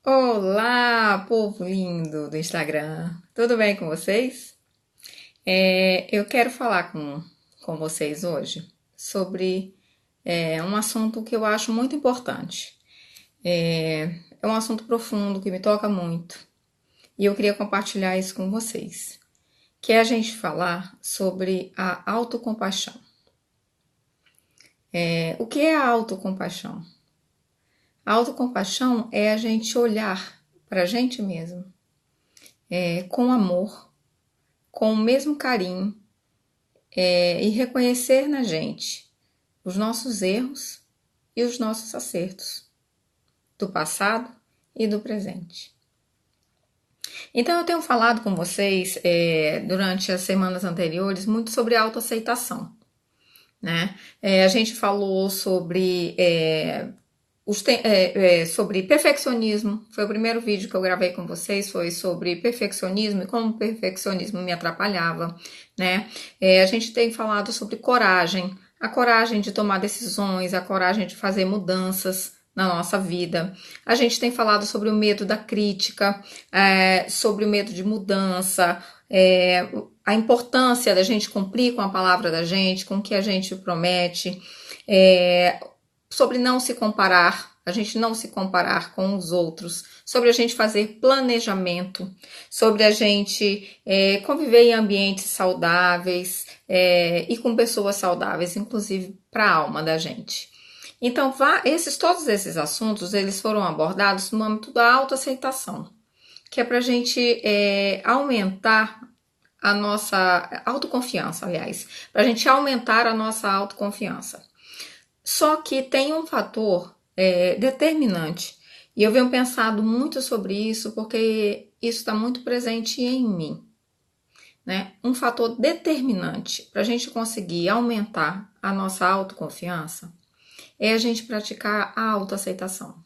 Olá, povo lindo do Instagram. Tudo bem com vocês? Eu quero falar com vocês hoje sobre um assunto que eu acho muito importante. É um assunto profundo que me toca muito e eu queria compartilhar isso com vocês, que é a gente falar sobre a autocompaixão. O que é a autocompaixão? A autocompaixão é a gente olhar para a gente mesmo com amor, com o mesmo carinho e reconhecer na gente os nossos erros e os nossos acertos do passado e do presente. Então eu tenho falado com vocês durante as semanas anteriores muito sobre autoaceitação, né? A gente falou sobre perfeccionismo. Foi o primeiro vídeo que eu gravei com vocês, foi sobre perfeccionismo e como o perfeccionismo me atrapalhava, né? A gente tem falado sobre coragem, a coragem de tomar decisões, a coragem de fazer mudanças na nossa vida. A gente tem falado sobre o medo da crítica, sobre o medo de mudança, a importância da gente cumprir com a palavra da gente, com o que a gente promete, sobre não se comparar, a gente não se comparar com os outros, sobre a gente fazer planejamento, sobre a gente conviver em ambientes saudáveis e com pessoas saudáveis, inclusive para a alma da gente. Então, todos esses assuntos, eles foram abordados no âmbito da autoaceitação, que é para a gente aumentar a nossa autoconfiança, aliás, para a gente aumentar a nossa autoconfiança. Só que tem um fator determinante, e eu venho pensado muito sobre isso, porque isso está muito presente em mim, né? Um fator determinante para a gente conseguir aumentar a nossa autoconfiança é a gente praticar a autoaceitação.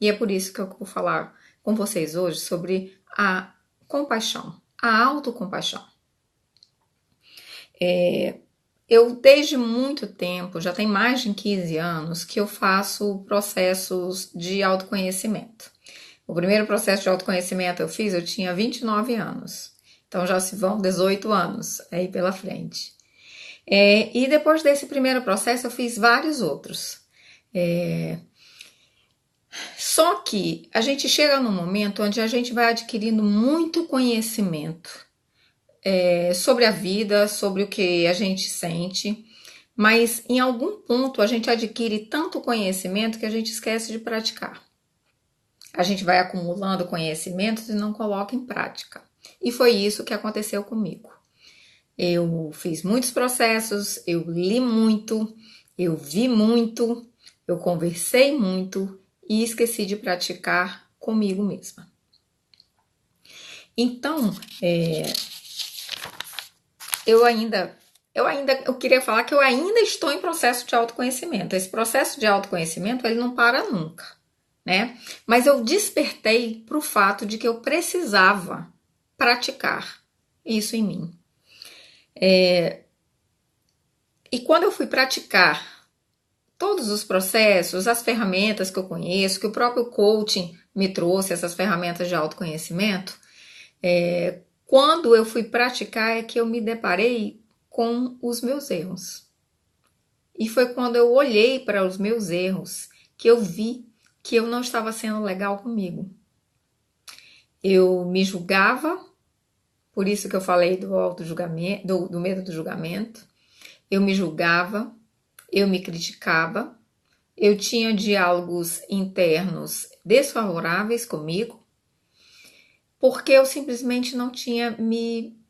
E é por isso que eu vou falar com vocês hoje sobre a compaixão, a autocompaixão. Eu, desde muito tempo, já tem mais de 15 anos, que eu faço processos de autoconhecimento. O primeiro processo de autoconhecimento eu tinha 29 anos. Então já se vão 18 anos aí pela frente. E depois desse primeiro processo eu fiz vários outros. Só que a gente chega num momento onde a gente vai adquirindo muito conhecimento sobre a vida, sobre o que a gente sente, mas em algum ponto a gente adquire tanto conhecimento que a gente esquece de praticar. A gente vai acumulando conhecimentos e não coloca em prática. E foi isso que aconteceu comigo. Eu fiz muitos processos, eu li muito, eu vi muito, eu conversei muito e esqueci de praticar comigo mesma. Então, eu queria falar que eu ainda estou em processo de autoconhecimento. Esse processo de autoconhecimento, ele não para nunca, né? Mas eu despertei para o fato de que eu precisava praticar isso em mim. E quando eu fui praticar todos os processos, as ferramentas que eu conheço, que o próprio coaching me trouxe, essas ferramentas de autoconhecimento, quando eu fui praticar é que eu me deparei com os meus erros. E foi quando eu olhei para os meus erros que eu vi que eu não estava sendo legal comigo. Eu me julgava, por isso que eu falei do auto-julgamento, do medo do julgamento. Eu me julgava, eu me criticava, eu tinha diálogos internos desfavoráveis comigo, porque eu simplesmente não tinha me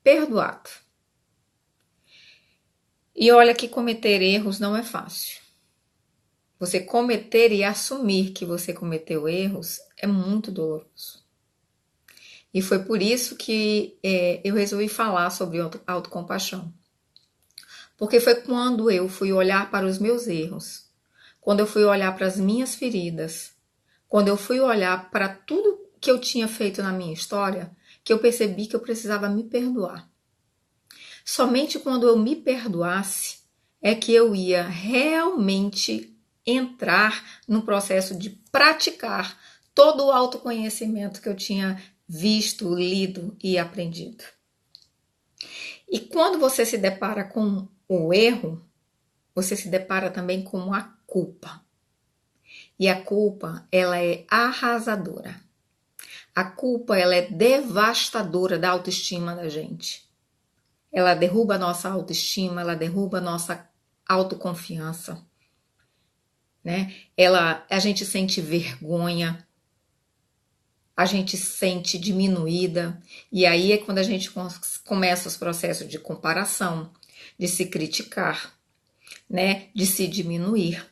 perdoado. E olha que cometer erros não é fácil. Você cometer e assumir que você cometeu erros é muito doloroso. E foi por isso que eu resolvi falar sobre autocompaixão. Porque foi quando eu fui olhar para os meus erros, quando eu fui olhar para as minhas feridas, quando eu fui olhar para tudo que eu tinha feito na minha história, que eu percebi que eu precisava me perdoar. Somente quando eu me perdoasse é que eu ia realmente entrar no processo de praticar todo o autoconhecimento que eu tinha visto, lido e aprendido. E quando você se depara com o erro, você se depara também com a culpa. E a culpa, ela é arrasadora. A culpa, ela é devastadora da autoestima da gente. Ela derruba a nossa autoestima, ela derruba a nossa autoconfiança, né? A gente sente vergonha, a gente se sente diminuída, e aí é quando a gente começa os processos de comparação, de se criticar, né? De se diminuir.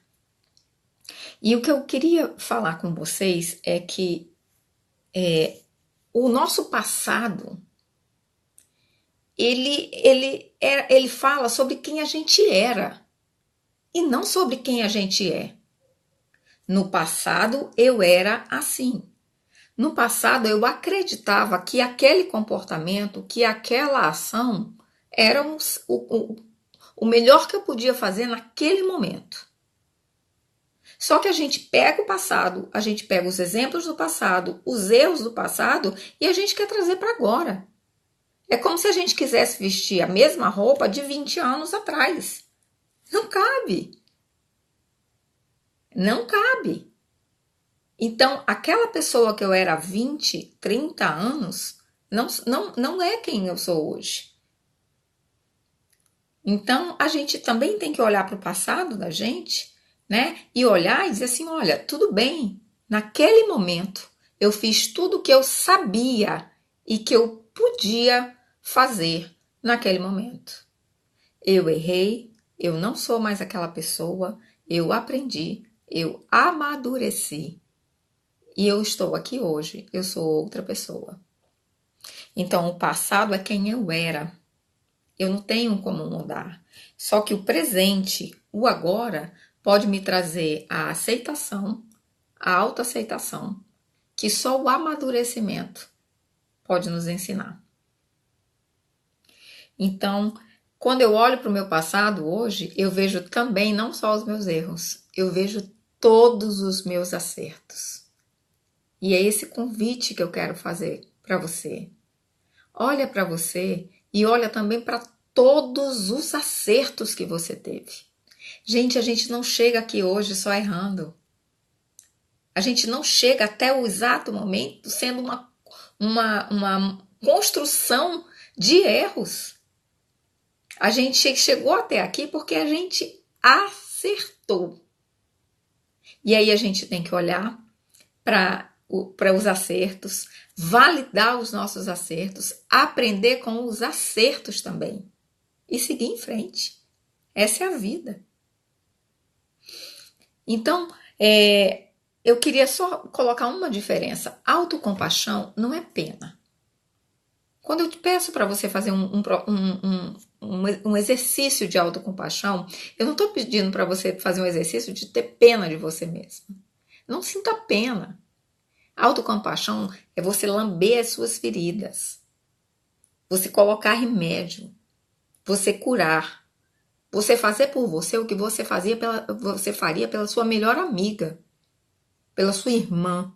E o que eu queria falar com vocês é que o nosso passado, ele fala sobre quem a gente era e não sobre quem a gente é. No passado eu era assim. No passado eu acreditava que aquele comportamento, que aquela ação era o melhor que eu podia fazer naquele momento. Só que a gente pega o passado, a gente pega os exemplos do passado, os erros do passado e a gente quer trazer para agora. É como se a gente quisesse vestir a mesma roupa de 20 anos atrás. Não cabe. Não cabe. Então, aquela pessoa que eu era há 20, 30 anos, não é quem eu sou hoje. Então, a gente também tem que olhar para o passado da gente, né? E olhar e dizer assim, olha, tudo bem, naquele momento eu fiz tudo o que eu sabia e que eu podia fazer naquele momento. Eu errei, eu não sou mais aquela pessoa, eu aprendi, eu amadureci. E eu estou aqui hoje, eu sou outra pessoa. Então, o passado é quem eu era. Eu não tenho como mudar. Só que o presente, o agora, pode me trazer a aceitação, a autoaceitação, que só o amadurecimento pode nos ensinar. Então, quando eu olho para o meu passado hoje, eu vejo também não só os meus erros, eu vejo todos os meus acertos. E é esse convite que eu quero fazer para você. Olha para você e olha também para todos os acertos que você teve. Gente, a gente não chega aqui hoje só errando. A gente não chega até o exato momento sendo uma construção de erros. A gente chegou até aqui porque a gente acertou. E aí a gente tem que olhar para os acertos, validar os nossos acertos, aprender com os acertos também e seguir em frente. Essa é a vida. Então, eu queria só colocar uma diferença. Autocompaixão não é pena. Quando eu te peço para você fazer um exercício de autocompaixão, eu não estou pedindo para você fazer um exercício de ter pena de você mesmo. Não sinta pena. Autocompaixão é você lamber as suas feridas, você colocar remédio, você curar, você fazer por você o que você faria pela sua melhor amiga, pela sua irmã,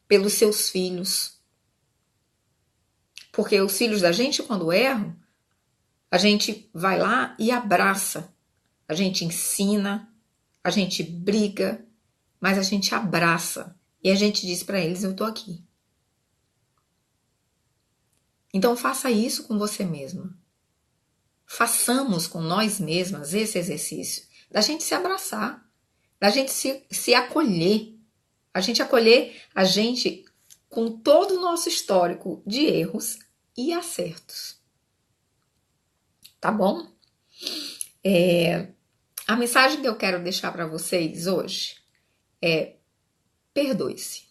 pelos seus filhos. Porque os filhos da gente, quando erram, a gente vai lá e abraça, a gente ensina, a gente briga, mas a gente abraça. E a gente diz para eles, eu tô aqui. Então faça isso com você mesma. Façamos com nós mesmas esse exercício. Da gente se abraçar. Da gente se acolher. A gente acolher a gente com todo o nosso histórico de erros e acertos. Tá bom? A mensagem que eu quero deixar para vocês hoje é: perdoe-se.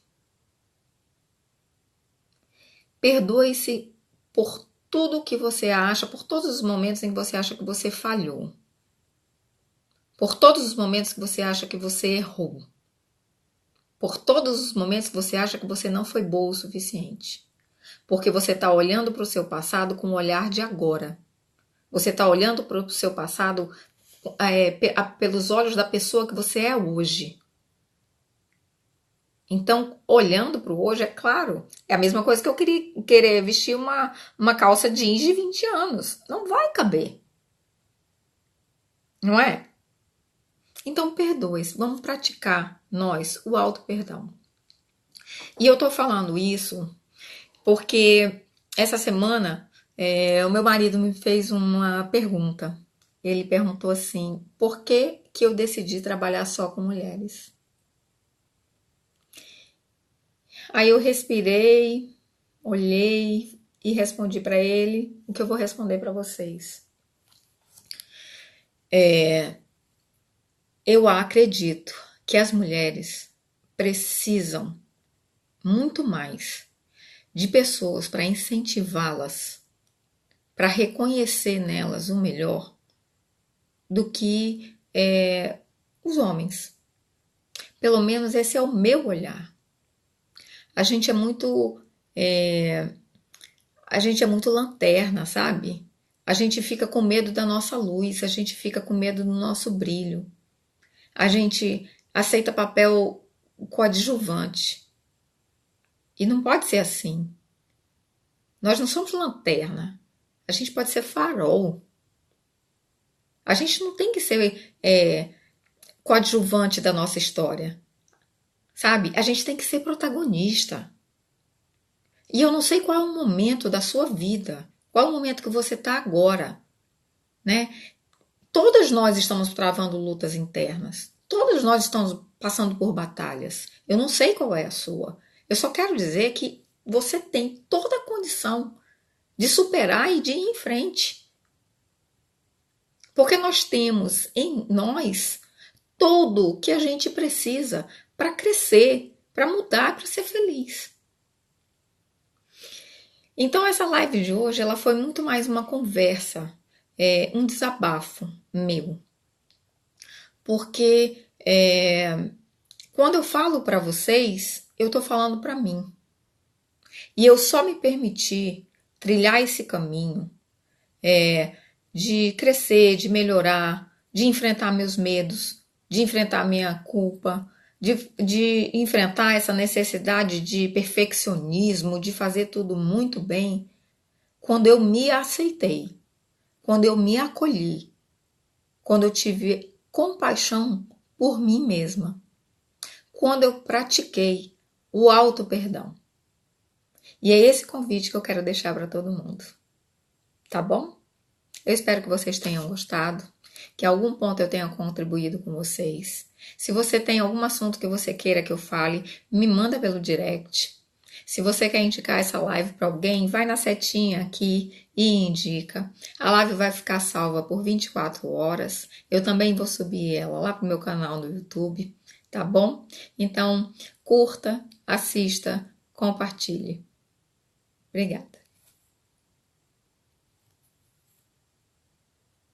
Perdoe-se por tudo que você acha, por todos os momentos em que você acha que você falhou. Por todos os momentos que você acha que você errou. Por todos os momentos que você acha que você não foi boa o suficiente. Porque você está olhando para o seu passado com o olhar de agora. Você está olhando para o seu passado pelos olhos da pessoa que você é hoje. Então, olhando para o hoje, é claro, é a mesma coisa que eu querer vestir uma calça jeans de 20 anos. Não vai caber, não é? Então, perdoe, vamos praticar nós o auto-perdão. E eu tô falando isso porque essa semana o meu marido me fez uma pergunta. Ele perguntou assim: por que que eu decidi trabalhar só com mulheres? Aí eu respirei, olhei e respondi para ele o que eu vou responder para vocês. Eu acredito que as mulheres precisam muito mais de pessoas para incentivá-las, para reconhecer nelas o melhor, do que os homens. Pelo menos esse é o meu olhar. A gente é muito, é, a gente é muito lanterna, sabe? A gente fica com medo da nossa luz, a gente fica com medo do nosso brilho. A gente aceita papel coadjuvante. E não pode ser assim. Nós não somos lanterna. A gente pode ser farol. A gente não tem que ser coadjuvante da nossa história. Sabe? A gente tem que ser protagonista. E eu não sei qual é o momento da sua vida, qual é o momento que você está agora, né? Todas nós estamos travando lutas internas. Todas nós estamos passando por batalhas. Eu não sei qual é a sua. Eu só quero dizer que você tem toda a condição de superar e de ir em frente. Porque nós temos em nós tudo o que a gente precisa para crescer, para mudar, para ser feliz. Então essa live de hoje ela foi muito mais uma conversa, um desabafo meu, porque quando eu falo para vocês, eu estou falando para mim. E eu só me permiti trilhar esse caminho de crescer, de melhorar, de enfrentar meus medos, de enfrentar minha culpa, de enfrentar essa necessidade de perfeccionismo, de fazer tudo muito bem, quando eu me aceitei, quando eu me acolhi, quando eu tive compaixão por mim mesma, quando eu pratiquei o auto-perdão. E é esse convite que eu quero deixar para todo mundo. Tá bom? Eu espero que vocês tenham gostado, que a algum ponto eu tenha contribuído com vocês. Se você tem algum assunto que você queira que eu fale, me manda pelo direct. Se você quer indicar essa live para alguém, vai na setinha aqui e indica. A live vai ficar salva por 24 horas. Eu também vou subir ela lá pro meu canal no YouTube, tá bom? Então, curta, assista, compartilhe. Obrigada.